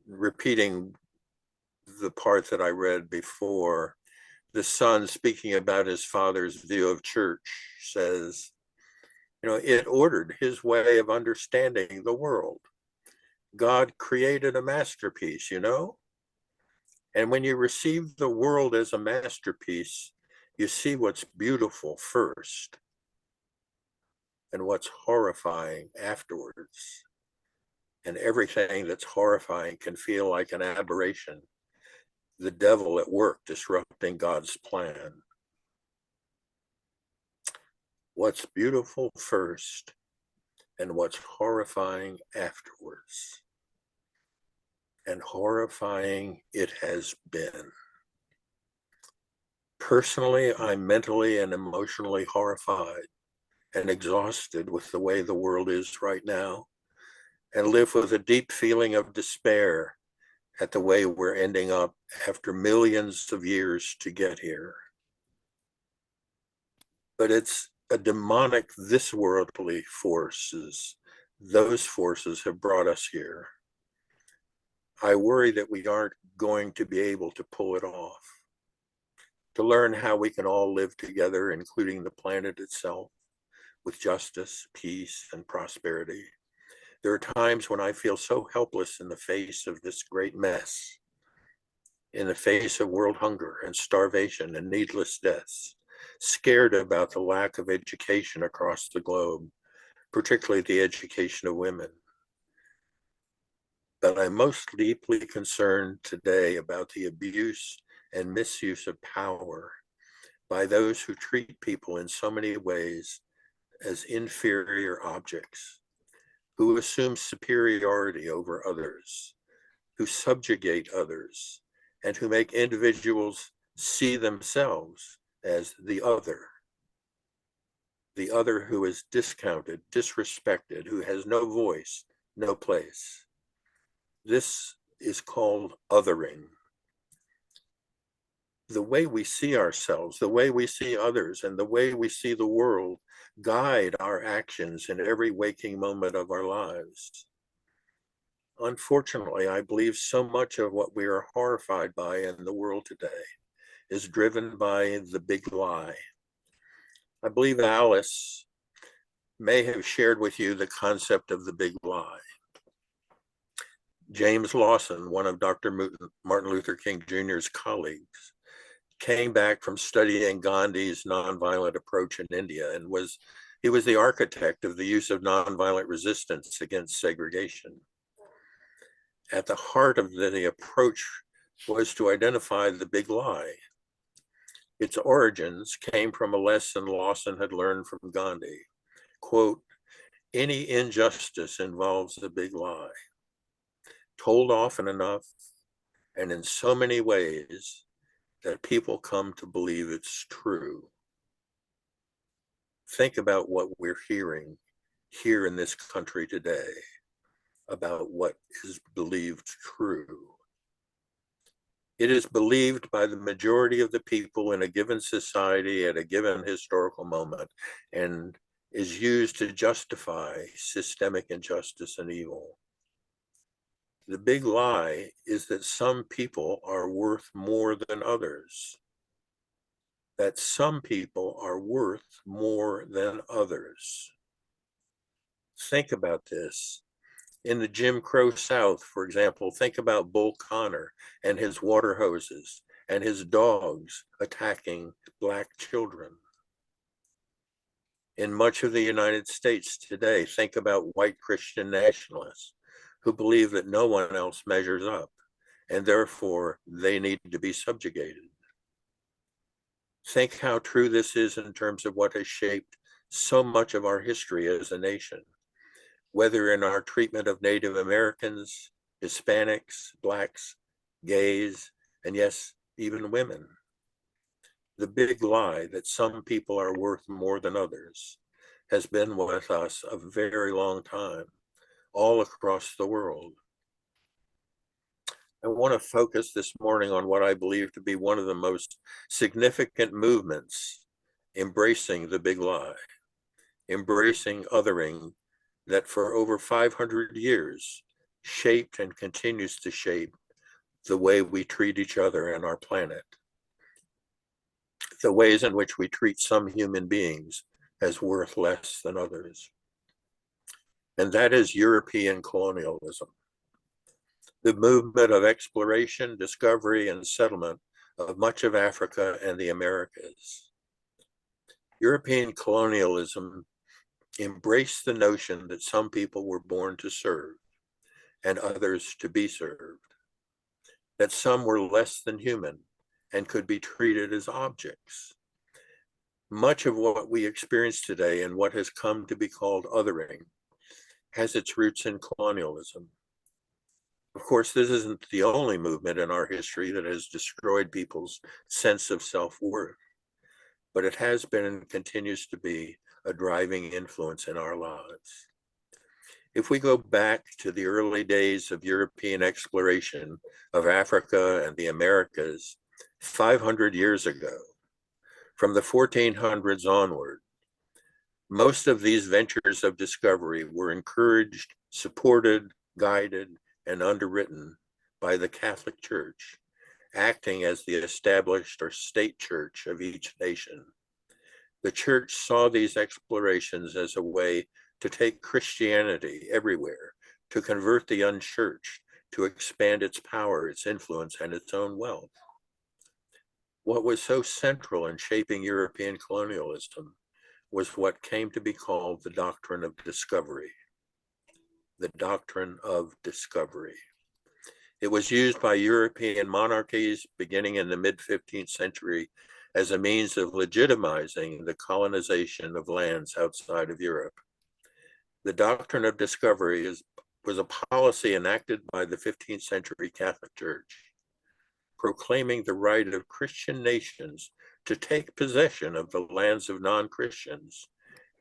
repeating the part that I read before, the son speaking about his father's view of church says, it ordered his way of understanding the world. God created a masterpiece, And when you receive the world as a masterpiece, you see what's beautiful first and what's horrifying afterwards. And everything that's horrifying can feel like an aberration, the devil at work disrupting God's plan. What's beautiful first and what's horrifying afterwards. And horrifying it has been. Personally, I'm mentally and emotionally horrified and exhausted with the way the world is right now, and live with a deep feeling of despair at the way we're ending up after millions of years to get here. But it's a demonic, this worldly forces. Those forces have brought us here. I worry that we aren't going to be able to pull it off. To learn how we can all live together, including the planet itself, with justice, peace, and prosperity. There are times when I feel so helpless in the face of this great mess, in the face of world hunger and starvation and needless deaths, scared about the lack of education across the globe, particularly the education of women. But I'm most deeply concerned today about the abuse and misuse of power by those who treat people in so many ways as inferior objects, who assume superiority over others, who subjugate others, and who make individuals see themselves as the other who is discounted, disrespected, who has no voice, no place. This is called othering. The way we see ourselves, the way we see others, and the way we see the world guide our actions in every waking moment of our lives. Unfortunately, I believe so much of what we are horrified by in the world today is driven by the big lie. I believe Alice may have shared with you the concept of the big lie. James Lawson, one of Dr. Martin Luther King Jr.'s colleagues, came back from studying Gandhi's nonviolent approach in India and he was the architect of the use of nonviolent resistance against segregation. At the heart of the approach was to identify the big lie. Its origins came from a lesson Lawson had learned from Gandhi. Quote, any injustice involves the big lie, told often enough and in so many ways that people come to believe it's true. Think about what we're hearing here in this country today about what is believed true. It is believed by the majority of the people in a given society at a given historical moment and is used to justify systemic injustice and evil. The big lie is that some people are worth more than others. That some people are worth more than others. Think about this. In the Jim Crow South, for example, think about Bull Connor and his water hoses and his dogs attacking Black children. In much of the United States today, think about white Christian nationalists who believe that no one else measures up and therefore they need to be subjugated. Think how true this is in terms of what has shaped so much of our history as a nation, whether in our treatment of Native Americans, Hispanics, Blacks, gays, and yes, even women. The big lie that some people are worth more than others has been with us a very long time, all across the world. I want to focus this morning on what I believe to be one of the most significant movements embracing the big lie, embracing othering that for over 500 years shaped and continues to shape the way we treat each other and our planet, the ways in which we treat some human beings as worth less than others. And that is European colonialism, the movement of exploration, discovery, and settlement of much of Africa and the Americas. European colonialism embraced the notion that some people were born to serve and others to be served, that some were less than human and could be treated as objects. Much of what we experience today and what has come to be called othering has its roots in colonialism. Of course, this isn't the only movement in our history that has destroyed people's sense of self-worth, but it has been and continues to be a driving influence in our lives. If we go back to the early days of European exploration of Africa and the Americas 500 years ago, from the 1400s onward, most of these ventures of discovery were encouraged, supported, guided, and underwritten by the Catholic Church, acting as the established or state church of each nation. The church saw these explorations as a way to take Christianity everywhere, to convert the unchurched, to expand its power, its influence, and its own wealth. What was so central in shaping European colonialism was what came to be called the doctrine of discovery. The doctrine of discovery. It was used by European monarchies beginning in the mid-15th century as a means of legitimizing the colonization of lands outside of Europe. The doctrine of discovery was a policy enacted by the 15th century Catholic Church, proclaiming the right of Christian nations to take possession of the lands of non-Christians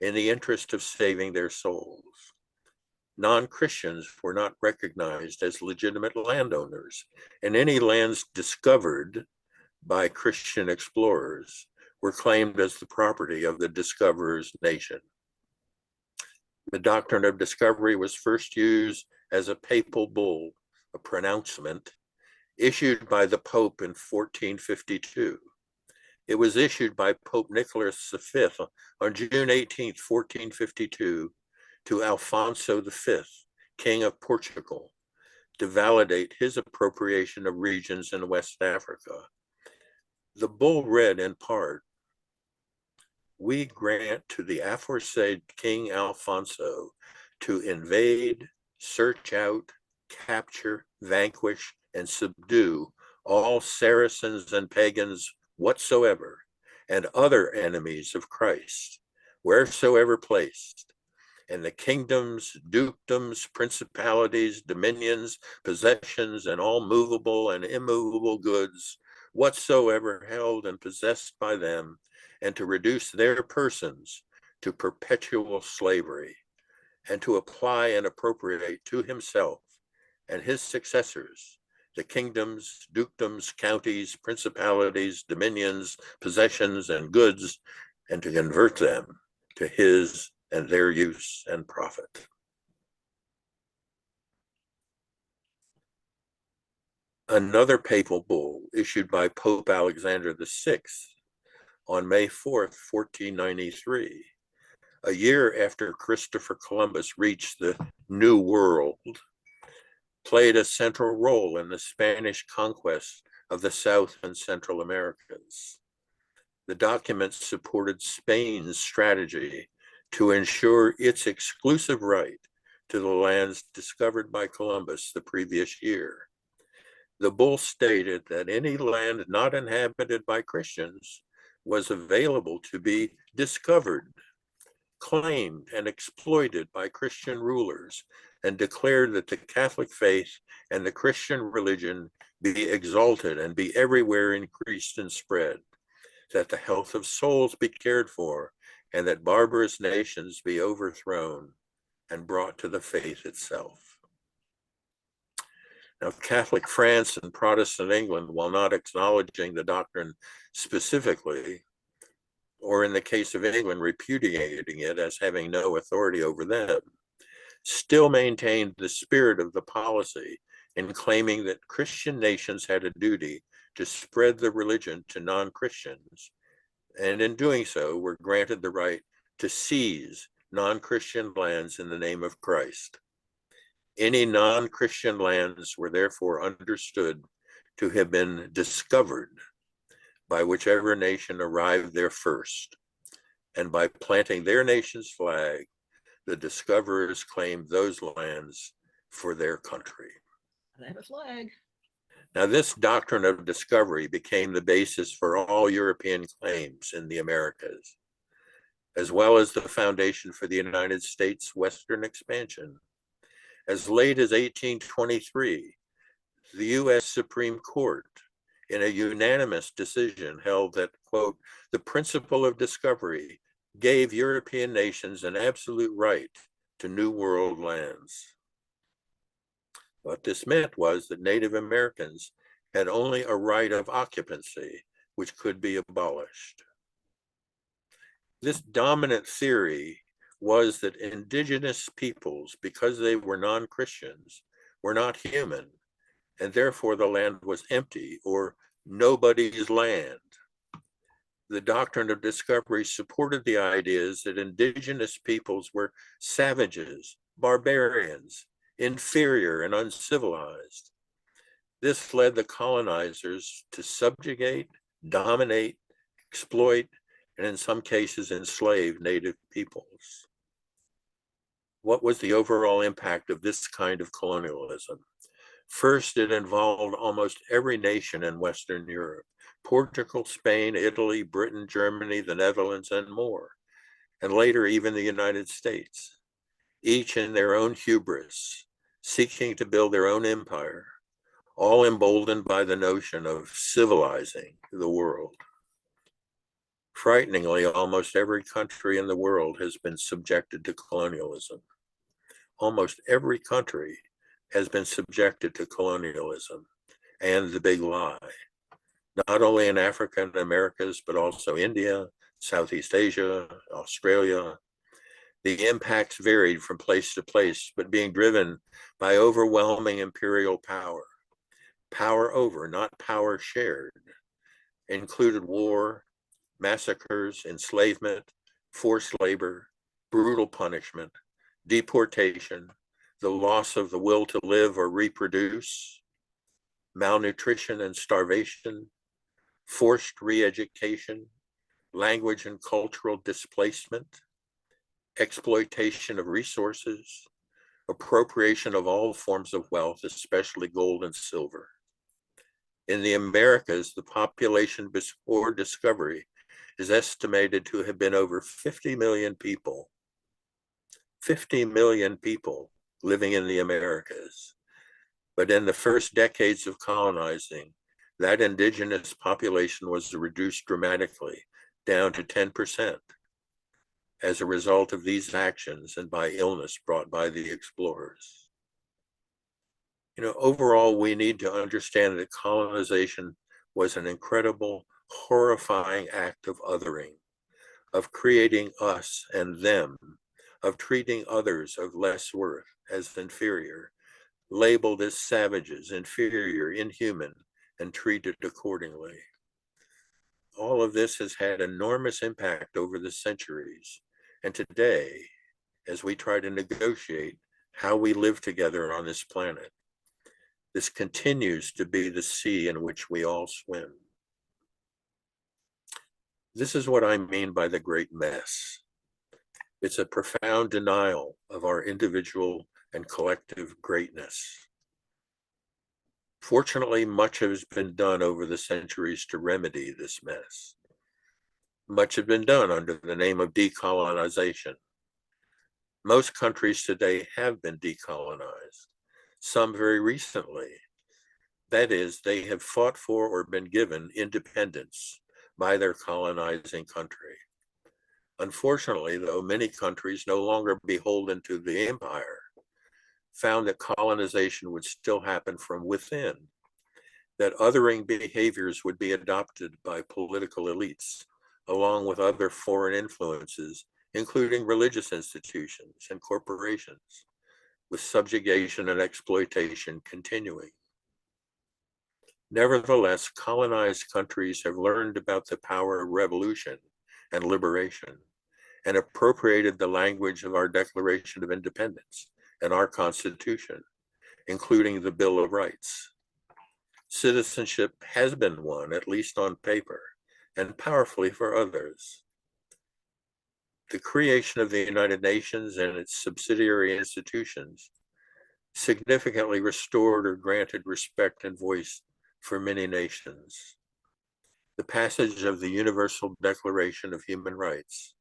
in the interest of saving their souls. Non-Christians were not recognized as legitimate landowners, and any lands discovered by Christian explorers were claimed as the property of the discoverer's nation. The doctrine of discovery was first used as a papal bull, a pronouncement, issued by the Pope in 1452. It was issued by Pope Nicholas V on June 18, 1452, to Alfonso V, King of Portugal, to validate his appropriation of regions in West Africa. The bull read in part, "We grant to the aforesaid King Alfonso to invade, search out, capture, vanquish, and subdue all Saracens and pagans whatsoever, and other enemies of Christ, wheresoever placed, and the kingdoms, dukedoms, principalities, dominions, possessions, and all movable and immovable goods, whatsoever held and possessed by them, and to reduce their persons to perpetual slavery, and to apply and appropriate to himself and his successors the kingdoms, dukedoms, counties, principalities, dominions, possessions, and goods, and to convert them to his and their use and profit." Another papal bull issued by Pope Alexander VI on May 4th, 1493, a year after Christopher Columbus reached the New World, played a central role in the Spanish conquest of the South and Central Americas. The document supported Spain's strategy to ensure its exclusive right to the lands discovered by Columbus the previous year. The bull stated that any land not inhabited by Christians was available to be discovered, claimed, and exploited by Christian rulers, and declared that the Catholic faith and the Christian religion be exalted and be everywhere increased and spread, that the health of souls be cared for, and that barbarous nations be overthrown and brought to the faith itself. Now, Catholic France and Protestant England, while not acknowledging the doctrine specifically, or in the case of England, repudiating it as having no authority over them, still maintained the spirit of the policy in claiming that Christian nations had a duty to spread the religion to non-Christians, and in doing so were granted the right to seize non-Christian lands in the name of Christ. Any non-Christian lands were therefore understood to have been discovered by whichever nation arrived there first, and by planting their nation's flag, the discoverers claimed those lands for their country. They have a flag. Now, this doctrine of discovery became the basis for all European claims in the Americas, as well as the foundation for the United States Western expansion. As late as 1823, the U.S. Supreme Court, in a unanimous decision, held that, quote, the principle of discovery gave European nations an absolute right to New World lands. What this meant was that Native Americans had only a right of occupancy, which could be abolished. This dominant theory was that indigenous peoples, because they were non-Christians, were not human, and therefore the land was empty or nobody's land. The doctrine of discovery supported the ideas that indigenous peoples were savages, barbarians, inferior and uncivilized. This led the colonizers to subjugate, dominate, exploit, and in some cases enslave native peoples. What was the overall impact of this kind of colonialism? First, it involved almost every nation in Western Europe: Portugal, Spain, Italy, Britain, Germany, the Netherlands, and more, and later even the United States, each in their own hubris, seeking to build their own empire, all emboldened by the notion of civilizing the world. Frighteningly, almost every country in the world has been subjected to colonialism. Almost every country has been subjected to colonialism and the big lie, not only in Africa and Americas, but also India, Southeast Asia, Australia. The impacts varied from place to place, but being driven by overwhelming imperial power. Power over, not power shared, included war, massacres, enslavement, forced labor, brutal punishment, deportation, the loss of the will to live or reproduce, malnutrition and starvation, forced re-education, language and cultural displacement, exploitation of resources, appropriation of all forms of wealth, especially gold and silver. In the Americas, the population before discovery is estimated to have been over 50 million people. 50 million people living in the Americas. But in the first decades of colonizing, that indigenous population was reduced dramatically, down to 10%, as a result of these actions and by illness brought by the explorers. Overall, we need to understand that colonization was an incredible, horrifying act of othering, of creating us and them, of treating others of less worth as inferior, labeled as savages, inferior, inhuman, and treated accordingly. All of this has had enormous impact over the centuries, and today, as we try to negotiate how we live together on this planet, this continues to be the sea in which we all swim. This is what I mean by the great mess. It's a profound denial of our individual and collective greatness. Fortunately, much has been done over the centuries to remedy this mess. Much has been done under the name of decolonization. Most countries today have been decolonized, some very recently. That is, they have fought for or been given independence by their colonizing country. Unfortunately, though, many countries no longer beholden to the empire found that colonization would still happen from within, that othering behaviors would be adopted by political elites, along with other foreign influences, including religious institutions and corporations, with subjugation and exploitation continuing. Nevertheless, colonized countries have learned about the power of revolution and liberation and appropriated the language of our Declaration of Independence and our Constitution, including the Bill of Rights. Citizenship has been won, at least on paper, and powerfully for others. The creation of the United Nations and its subsidiary institutions significantly restored or granted respect and voice for many nations. The passage of the Universal Declaration of Human Rights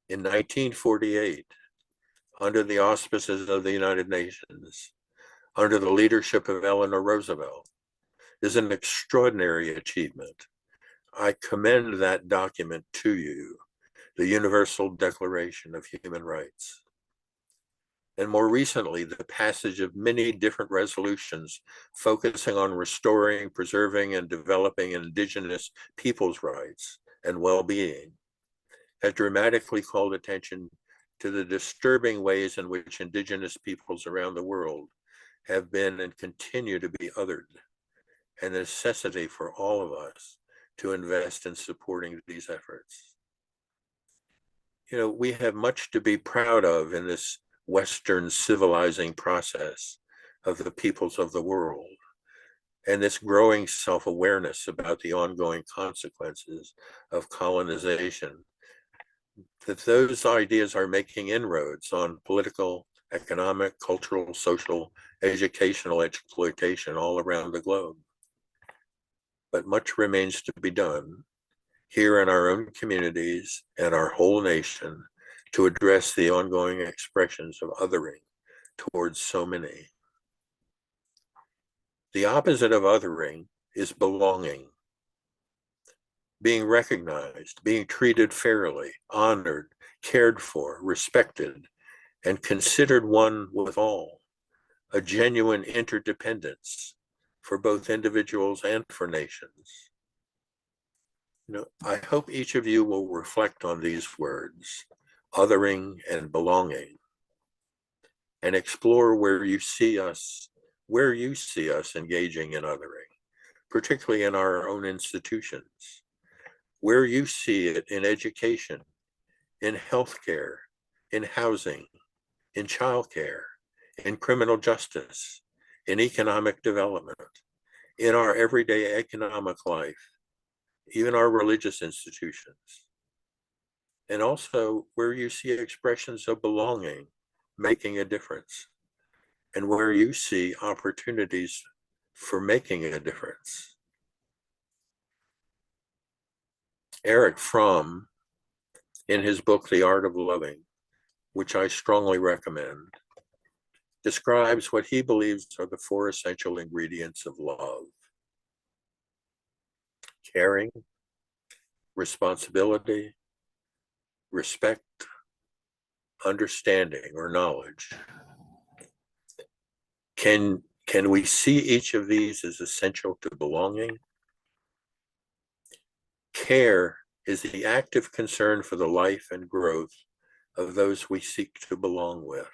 in 1948, under the auspices of the United Nations, under the leadership of Eleanor Roosevelt, is an extraordinary achievement. I commend that document to you, the Universal Declaration of Human Rights. And more recently, the passage of many different resolutions focusing on restoring, preserving, and developing indigenous peoples' rights and well-being has dramatically called attention to the disturbing ways in which indigenous peoples around the world have been and continue to be othered, and the necessity for all of us to invest in supporting these efforts. You know, we have much to be proud of in this Western civilizing process of the peoples of the world, and this growing self-awareness about the ongoing consequences of colonization, that those ideas are making inroads on political, economic, cultural, social, educational exploitation all around the globe. But much remains to be done here in our own communities and our whole nation to address the ongoing expressions of othering towards so many. The opposite of othering is belonging, being recognized, being treated fairly, honored, cared for, respected, and considered one with all, a genuine interdependence for both individuals and for nations. You know, I hope each of you will reflect on these words, othering and belonging, and explore where you see us engaging in othering, particularly in our own institutions, where you see it in education, in healthcare, in housing, in childcare, in criminal justice, in economic development, in our everyday economic life, even our religious institutions, and also where you see expressions of belonging making a difference, and where you see opportunities for making a difference. Erich Fromm, in his book, The Art of Loving, which I strongly recommend, describes what he believes are the four essential ingredients of love: caring, responsibility, respect, understanding or knowledge. Can we see each of these as essential to belonging? Care is the active concern for the life and growth of those we seek to belong with.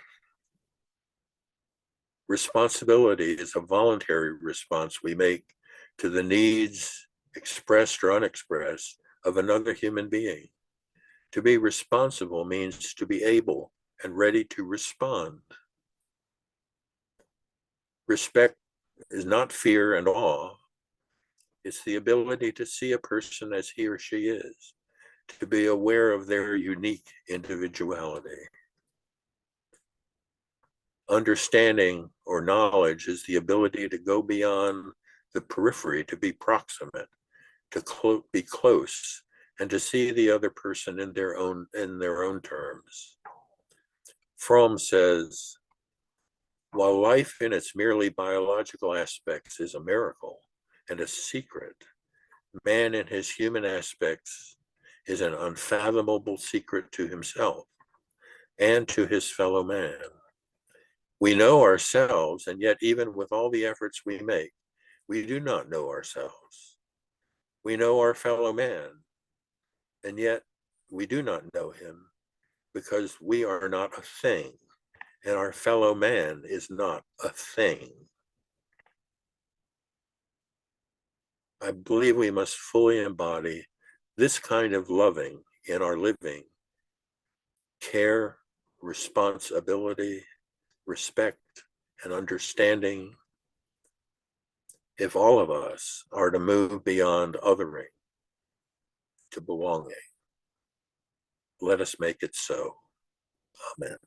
Responsibility is a voluntary response we make to the needs, expressed or unexpressed, of another human being. To be responsible means to be able and ready to respond. Respect is not fear and awe. It's the ability to see a person as he or she is, to be aware of their unique individuality. Understanding or knowledge is the ability to go beyond the periphery, to be proximate, to be close, and to see the other person in their own terms. Fromm says, while life in its merely biological aspects is a miracle and a secret, man in his human aspects is an unfathomable secret to himself and to his fellow man. We know ourselves, and yet even with all the efforts we make, we do not know ourselves. We know our fellow man, and yet we do not know him because we are not a thing. and our fellow man is not a thing. I believe we must fully embody this kind of loving in our living, care, responsibility, respect, and understanding, if all of us are to move beyond othering to belonging. Let us make it so. Amen.